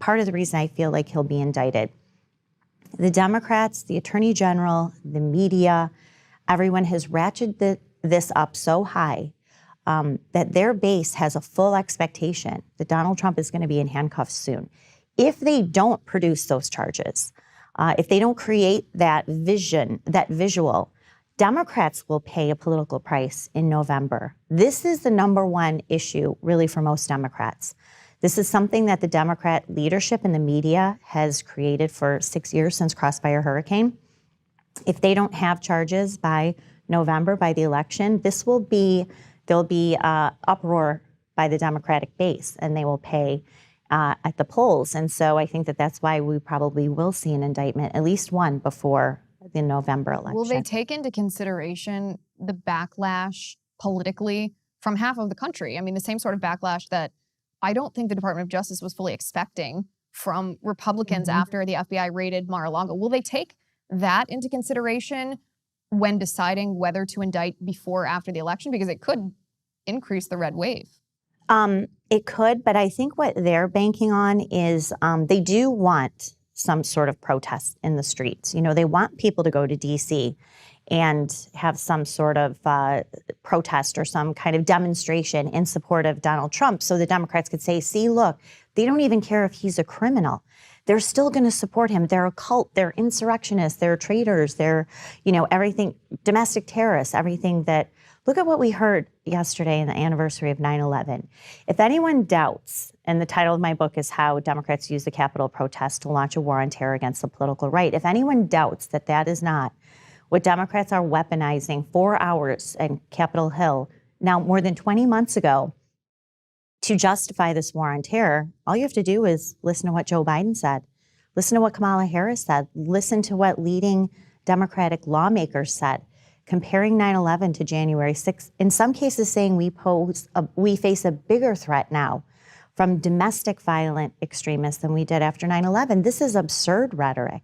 part of the reason I feel like he'll be indicted. The Democrats, the Attorney General, the media, everyone has ratcheted this up so high that their base has a full expectation that Donald Trump is going to be in handcuffs soon. If they don't produce those charges, if they don't create that vision, that visual, Democrats will pay a political price in November. This is the number one issue, really, for most Democrats. This is something that the Democrat leadership and the media has created for 6 years since Crossfire Hurricane. If they don't have charges by November, by the election, there'll be uproar by the Democratic base, and they will pay at the polls. And so I think that that's why we probably will see an indictment, at least one, before the November election. Will they take into consideration the backlash politically from half of the country? I mean, the same sort of backlash that I don't think the Department of Justice was fully expecting from Republicans after the FBI raided Mar-a-Lago. Will they take that into consideration when deciding whether to indict before or after the election? Because it could increase the red wave. It could, but I think what they're banking on is they do want some sort of protest in the streets. You know, they want people to go to D.C. and have some sort of protest or some kind of demonstration in support of Donald Trump, so the Democrats could say, see, look, they don't even care if he's a criminal. They're still going to support him. They're a cult. They're insurrectionists. They're traitors. They're, you know, everything, domestic terrorists, everything that, look at what we heard yesterday in the anniversary of 9/11. If anyone doubts, and the title of my book is How Democrats Use the Capitol Protest to Launch a War on Terror Against the Political Right. If anyone doubts that that is not what Democrats are weaponizing 4 hours in Capitol Hill, now more than 20 months ago, to justify this war on terror, all you have to do is listen to what Joe Biden said, listen to what Kamala Harris said, listen to what leading Democratic lawmakers said, comparing 9/11 to January 6th, in some cases saying we face a bigger threat now from domestic violent extremists than we did after 9/11. This is absurd rhetoric.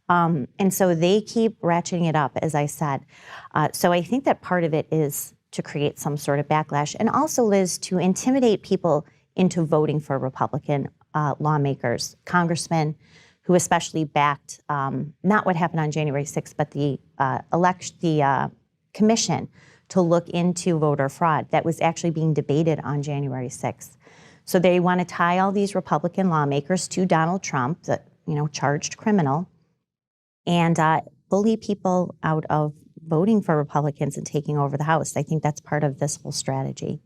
And so they keep ratcheting it up, as I said. So I think that part of it is to create some sort of backlash, and also, Liz, to intimidate people into voting for Republican lawmakers, congressmen who especially backed not what happened on January 6th, but the commission to look into voter fraud that was actually being debated on January 6th. So they want to tie all these Republican lawmakers to Donald Trump, the charged criminal, and bully people out of voting for Republicans and taking over the House. I think that's part of this whole strategy.